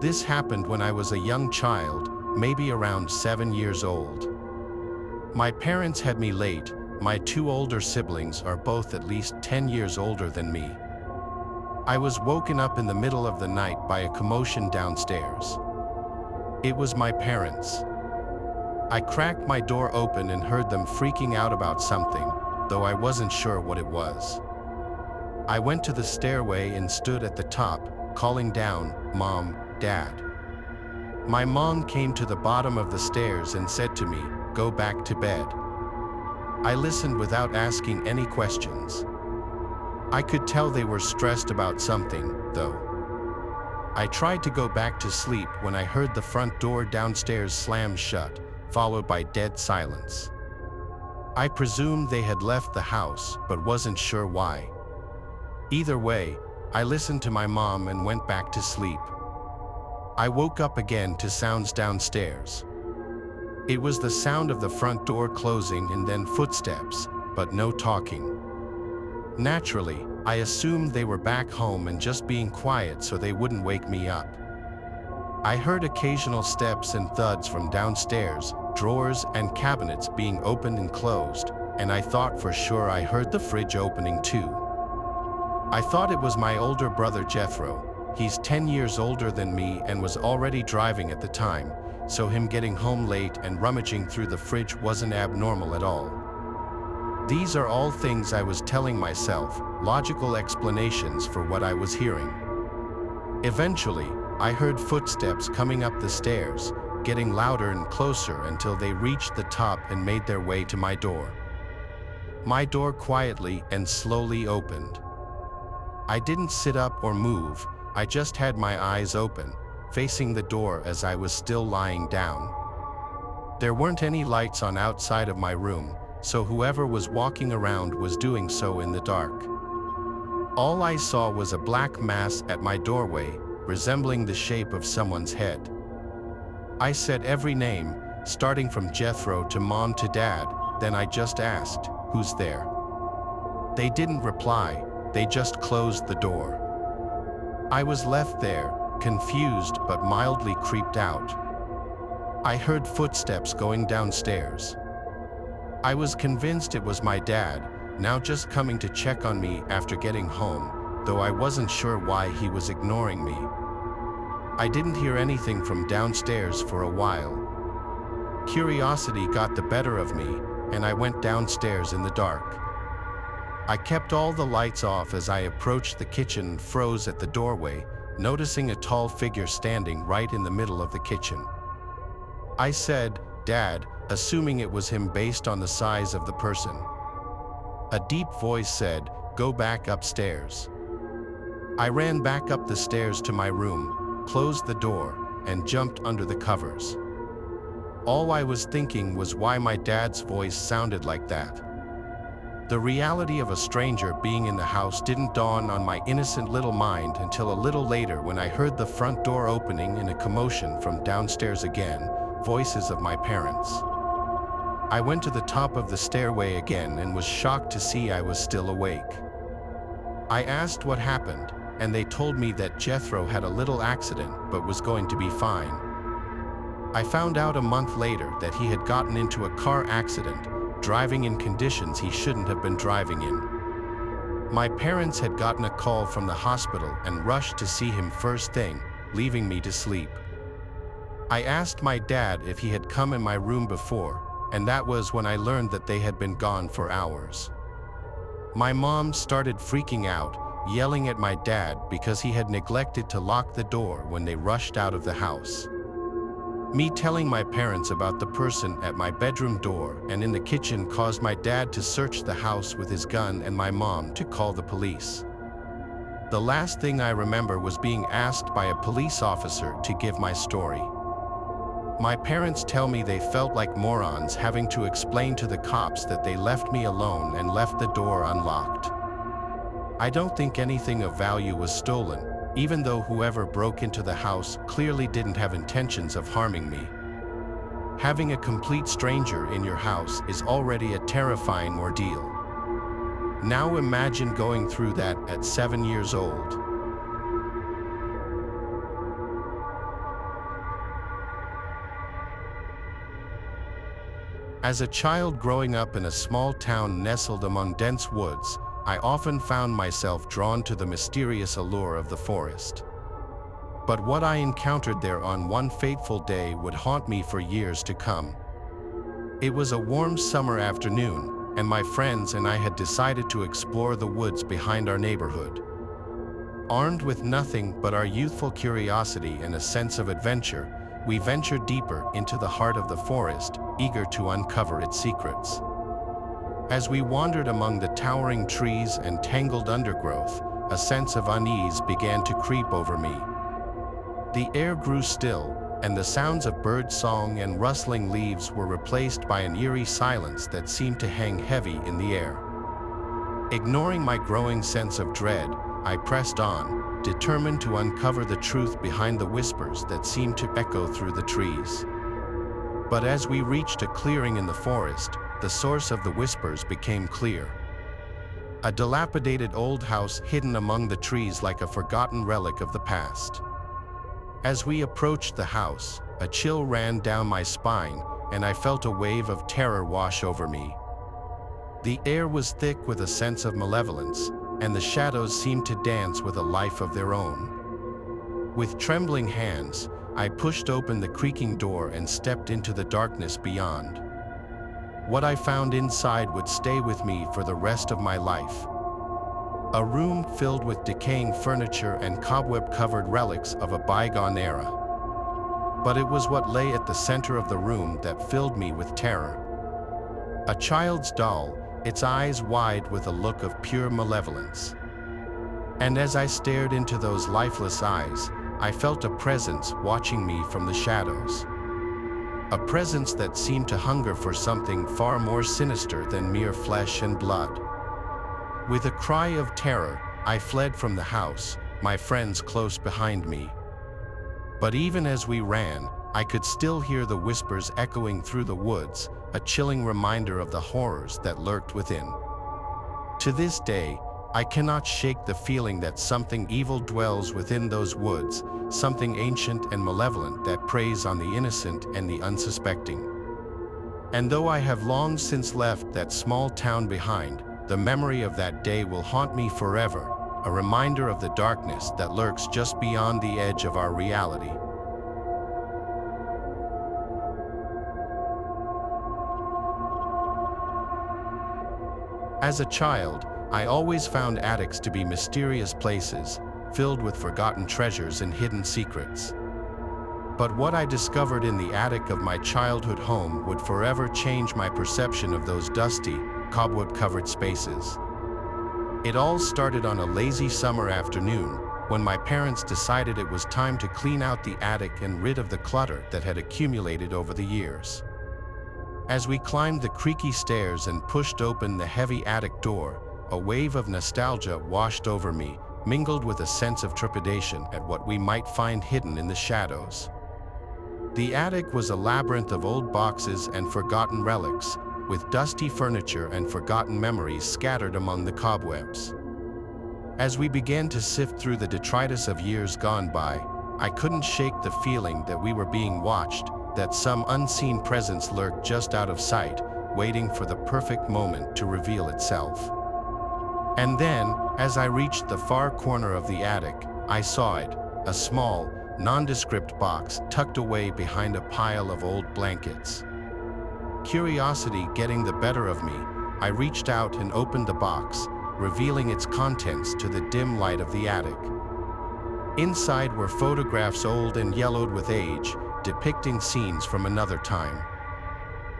This happened when I was a young child, maybe around 7 years old. My parents had me late. My two older siblings are both at least 10 years older than me. I was woken up in the middle of the night by a commotion downstairs. It was my parents. I cracked my door open and heard them freaking out about something, though I wasn't sure what it was. I went to the stairway and stood at the top, calling down, "Mom, Dad." My mom came to the bottom of the stairs and said to me, "Go back to bed." I listened without asking any questions. I could tell they were stressed about something, though. I tried to go back to sleep when I heard the front door downstairs slam shut, followed by dead silence. I presumed they had left the house, but wasn't sure why. Either way, I listened to my mom and went back to sleep. I woke up again to sounds downstairs. It was the sound of the front door closing and then footsteps, but no talking. Naturally, I assumed they were back home and just being quiet so they wouldn't wake me up. I heard occasional steps and thuds from downstairs, drawers and cabinets being opened and closed, and I thought for sure I heard the fridge opening too. I thought it was my older brother Jethro. He's 10 years older than me and was already driving at the time, so him getting home late and rummaging through the fridge wasn't abnormal at all. These are all things I was telling myself, logical explanations for what I was hearing. Eventually, I heard footsteps coming up the stairs, getting louder and closer until they reached the top and made their way to my door. My door quietly and slowly opened. I didn't sit up or move, I just had my eyes open, facing the door as I was still lying down. There weren't any lights on outside of my room, so whoever was walking around was doing so in the dark. All I saw was a black mass at my doorway, resembling the shape of someone's head. I said every name, starting from Jethro to Mom to Dad, then I just asked, "Who's there?" They didn't reply, they just closed the door. I was left there, confused but mildly creeped out. I heard footsteps going downstairs. I was convinced it was my dad, now just coming to check on me after getting home, though I wasn't sure why he was ignoring me. I didn't hear anything from downstairs for a while. Curiosity got the better of me, and I went downstairs in the dark. I kept all the lights off as I approached the kitchen and froze at the doorway, noticing a tall figure standing right in the middle of the kitchen. I said, "Dad," assuming it was him based on the size of the person. A deep voice said, "Go back upstairs." I ran back up the stairs to my room, closed the door, and jumped under the covers. All I was thinking was why my dad's voice sounded like that. The reality of a stranger being in the house didn't dawn on my innocent little mind until a little later when I heard the front door opening and a commotion from downstairs again, voices of my parents. I went to the top of the stairway again and was shocked to see I was still awake. I asked what happened, and they told me that Jethro had a little accident but was going to be fine. I found out a month later that he had gotten into a car accident, driving in conditions he shouldn't have been driving in. My parents had gotten a call from the hospital and rushed to see him first thing, leaving me to sleep. I asked my dad if he had come in my room before, and that was when I learned that they had been gone for hours. My mom started freaking out, yelling at my dad because he had neglected to lock the door when they rushed out of the house. Me telling my parents about the person at my bedroom door and in the kitchen caused my dad to search the house with his gun and my mom to call the police. The last thing I remember was being asked by a police officer to give my story. My parents tell me they felt like morons having to explain to the cops that they left me alone and left the door unlocked. I don't think anything of value was stolen, even though whoever broke into the house clearly didn't have intentions of harming me. Having a complete stranger in your house is already a terrifying ordeal. Now imagine going through that at 7 years old. As a child growing up in a small town nestled among dense woods, I often found myself drawn to the mysterious allure of the forest. But what I encountered there on one fateful day would haunt me for years to come. It was a warm summer afternoon, and my friends and I had decided to explore the woods behind our neighborhood. Armed with nothing but our youthful curiosity and a sense of adventure, we ventured deeper into the heart of the forest, eager to uncover its secrets. As we wandered among the towering trees and tangled undergrowth, a sense of unease began to creep over me. The air grew still, and the sounds of bird song and rustling leaves were replaced by an eerie silence that seemed to hang heavy in the air. Ignoring my growing sense of dread, I pressed on, determined to uncover the truth behind the whispers that seemed to echo through the trees. But as we reached a clearing in the forest, the source of the whispers became clear. A dilapidated old house hidden among the trees like a forgotten relic of the past. As we approached the house, a chill ran down my spine, and I felt a wave of terror wash over me. The air was thick with a sense of malevolence, and the shadows seemed to dance with a life of their own. With trembling hands, I pushed open the creaking door and stepped into the darkness beyond. What I found inside would stay with me for the rest of my life. A room filled with decaying furniture and cobweb-covered relics of a bygone era. But it was what lay at the center of the room that filled me with terror. A child's doll, its eyes wide with a look of pure malevolence. And as I stared into those lifeless eyes, I felt a presence watching me from the shadows. A presence that seemed to hunger for something far more sinister than mere flesh and blood. With a cry of terror, I fled from the house, my friends close behind me. But even as we ran, I could still hear the whispers echoing through the woods, a chilling reminder of the horrors that lurked within. To this day, I cannot shake the feeling that something evil dwells within those woods, something ancient and malevolent that preys on the innocent and the unsuspecting. And though I have long since left that small town behind, the memory of that day will haunt me forever, a reminder of the darkness that lurks just beyond the edge of our reality. As a child, I always found attics to be mysterious places, filled with forgotten treasures and hidden secrets. But what I discovered in the attic of my childhood home would forever change my perception of those dusty, cobweb-covered spaces. It all started on a lazy summer afternoon, when my parents decided it was time to clean out the attic and rid of the clutter that had accumulated over the years. As we climbed the creaky stairs and pushed open the heavy attic door, a wave of nostalgia washed over me, mingled with a sense of trepidation at what we might find hidden in the shadows. The attic was a labyrinth of old boxes and forgotten relics, with dusty furniture and forgotten memories scattered among the cobwebs. As we began to sift through the detritus of years gone by, I couldn't shake the feeling that we were being watched, that some unseen presence lurked just out of sight, waiting for the perfect moment to reveal itself. And then, as I reached the far corner of the attic, I saw it, a small, nondescript box tucked away behind a pile of old blankets. Curiosity getting the better of me, I reached out and opened the box, revealing its contents to the dim light of the attic. Inside were photographs old and yellowed with age, depicting scenes from another time.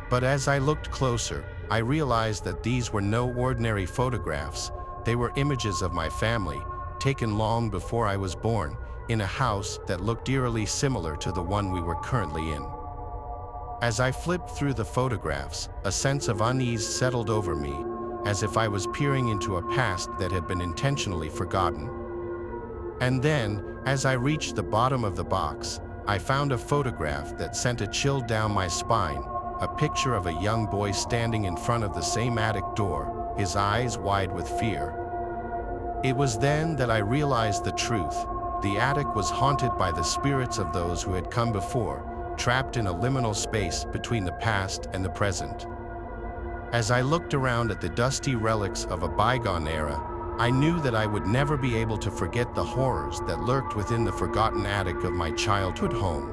But as I looked closer, I realized that these were no ordinary photographs. They were images of my family, taken long before I was born, in a house that looked eerily similar to the one we were currently in. As I flipped through the photographs, a sense of unease settled over me, as if I was peering into a past that had been intentionally forgotten. And then, as I reached the bottom of the box, I found a photograph that sent a chill down my spine, a picture of a young boy standing in front of the same attic door, his eyes wide with fear. It was then that I realized the truth. The attic was haunted by the spirits of those who had come before, trapped in a liminal space between the past and the present. As I looked around at the dusty relics of a bygone era, I knew that I would never be able to forget the horrors that lurked within the forgotten attic of my childhood home.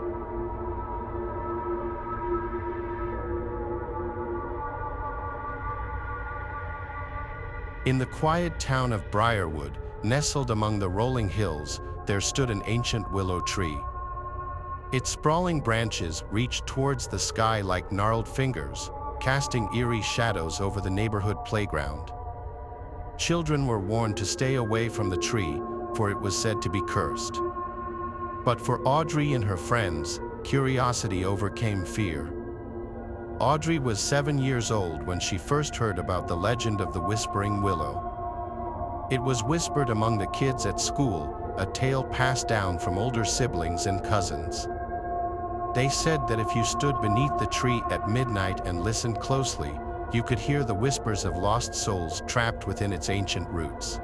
In the quiet town of Briarwood, nestled among the rolling hills, there stood an ancient willow tree. Its sprawling branches reached towards the sky like gnarled fingers, casting eerie shadows over the neighborhood playground. Children were warned to stay away from the tree, for it was said to be cursed. But for Audrey and her friends, curiosity overcame fear. Audrey was 7 years old when she first heard about the legend of the Whispering Willow. It was whispered among the kids at school, a tale passed down from older siblings and cousins. They said that if you stood beneath the tree at midnight and listened closely, you could hear the whispers of lost souls trapped within its ancient roots.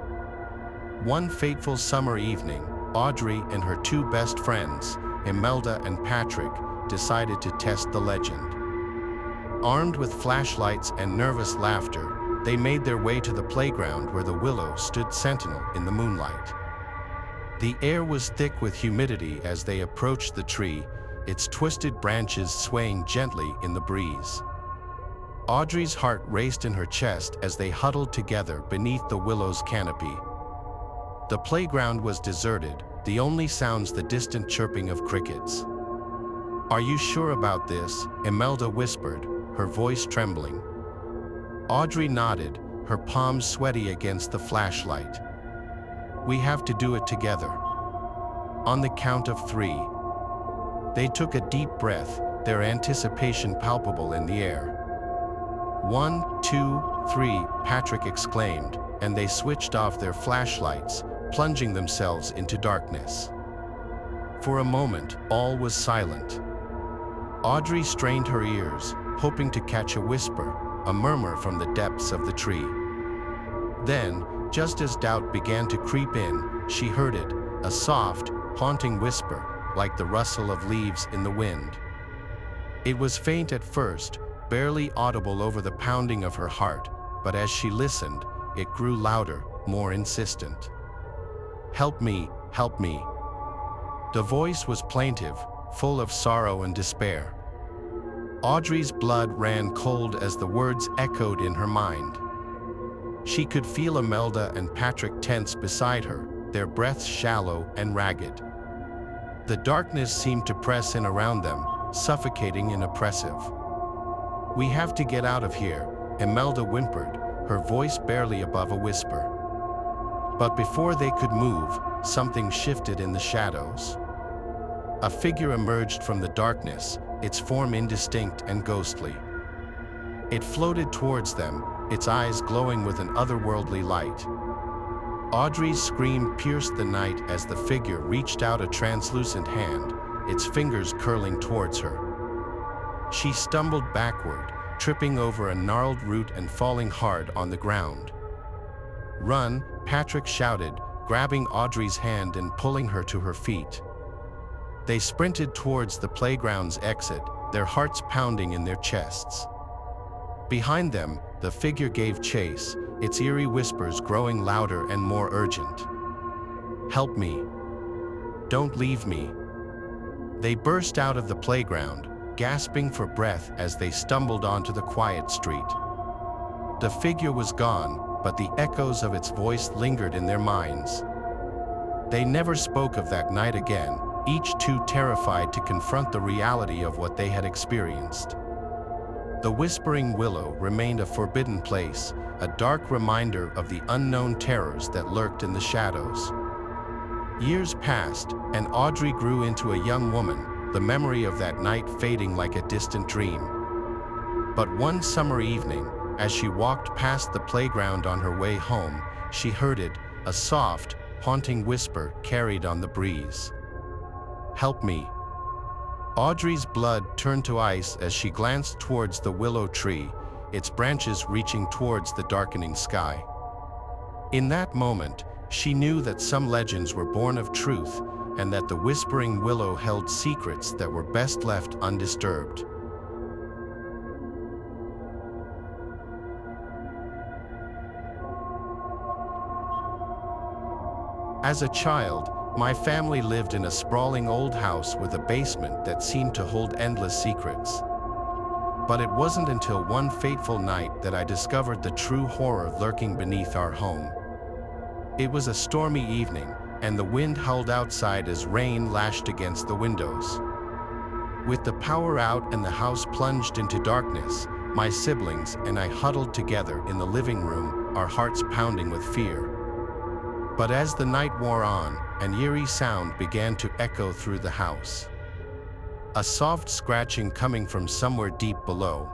One fateful summer evening, Audrey and her two best friends, Imelda and Patrick, decided to test the legend. Armed with flashlights and nervous laughter, they made their way to the playground where the willow stood sentinel in the moonlight. The air was thick with humidity as they approached the tree, its twisted branches swaying gently in the breeze. Audrey's heart raced in her chest as they huddled together beneath the willow's canopy. The playground was deserted, the only sounds the distant chirping of crickets. "Are you sure about this?" Imelda whispered, her voice trembling. Audrey nodded, her palms sweaty against the flashlight. "We have to do it together. On the count of 3. They took a deep breath, their anticipation palpable in the air. 1, 2, 3, Patrick exclaimed, and they switched off their flashlights, plunging themselves into darkness. For a moment, all was silent. Audrey strained her ears, hoping to catch a whisper, a murmur from the depths of the tree. Then, just as doubt began to creep in, she heard it, a soft, haunting whisper, like the rustle of leaves in the wind. It was faint at first, barely audible over the pounding of her heart, but as she listened, it grew louder, more insistent. "Help me, help me." The voice was plaintive, full of sorrow and despair. Audrey's blood ran cold as the words echoed in her mind. She could feel Imelda and Patrick tense beside her, their breaths shallow and ragged. The darkness seemed to press in around them, suffocating and oppressive. "We have to get out of here," Imelda whimpered, her voice barely above a whisper. But before they could move, something shifted in the shadows. A figure emerged from the darkness, its form indistinct and ghostly. It floated towards them, its eyes glowing with an otherworldly light. Audrey's scream pierced the night as the figure reached out a translucent hand, its fingers curling towards her. She stumbled backward, tripping over a gnarled root and falling hard on the ground. "Run," Patrick shouted, grabbing Audrey's hand and pulling her to her feet. They sprinted towards the playground's exit, their hearts pounding in their chests. Behind them, the figure gave chase, its eerie whispers growing louder and more urgent. "Help me. Don't leave me." They burst out of the playground, gasping for breath as they stumbled onto the quiet street. The figure was gone, but the echoes of its voice lingered in their minds. They never spoke of that night again, each too terrified to confront the reality of what they had experienced. The Whispering Willow remained a forbidden place, a dark reminder of the unknown terrors that lurked in the shadows. Years passed, and Audrey grew into a young woman, the memory of that night fading like a distant dream. But one summer evening, as she walked past the playground on her way home, she heard it, a soft, haunting whisper carried on the breeze. "Help me." Audrey's blood turned to ice as she glanced towards the willow tree, its branches reaching towards the darkening sky. In that moment, she knew that some legends were born of truth, and that the Whispering Willow held secrets that were best left undisturbed. As a child, my family lived in a sprawling old house with a basement that seemed to hold endless secrets. But it wasn't until one fateful night that I discovered the true horror lurking beneath our home. It was a stormy evening, and the wind howled outside as rain lashed against the windows. With the power out and the house plunged into darkness, my siblings and I huddled together in the living room, our hearts pounding with fear. But as the night wore on, an eerie sound began to echo through the house. A soft scratching coming from somewhere deep below.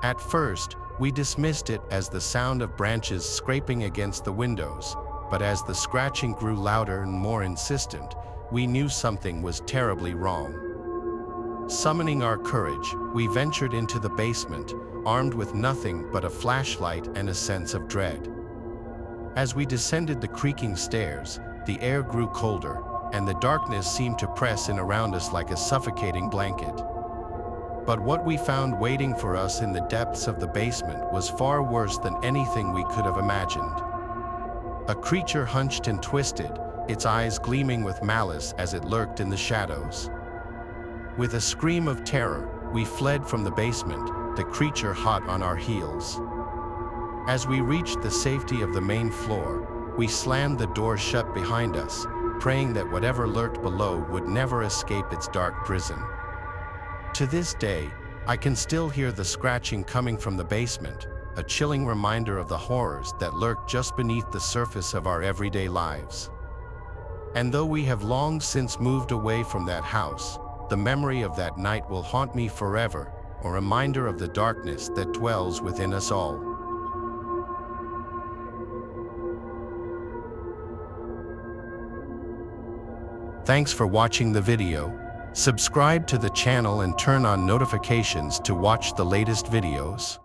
At first, we dismissed it as the sound of branches scraping against the windows, but as the scratching grew louder and more insistent, we knew something was terribly wrong. Summoning our courage, we ventured into the basement, armed with nothing but a flashlight and a sense of dread. As we descended the creaking stairs, the air grew colder, and the darkness seemed to press in around us like a suffocating blanket. But what we found waiting for us in the depths of the basement was far worse than anything we could have imagined. A creature hunched and twisted, its eyes gleaming with malice as it lurked in the shadows. With a scream of terror, we fled from the basement, the creature hot on our heels. As we reached the safety of the main floor, we slammed the door shut behind us, praying that whatever lurked below would never escape its dark prison. To this day, I can still hear the scratching coming from the basement, a chilling reminder of the horrors that lurk just beneath the surface of our everyday lives. And though we have long since moved away from that house, the memory of that night will haunt me forever, a reminder of the darkness that dwells within us all. Thanks for watching the video. Subscribe to the channel and turn on notifications to watch the latest videos.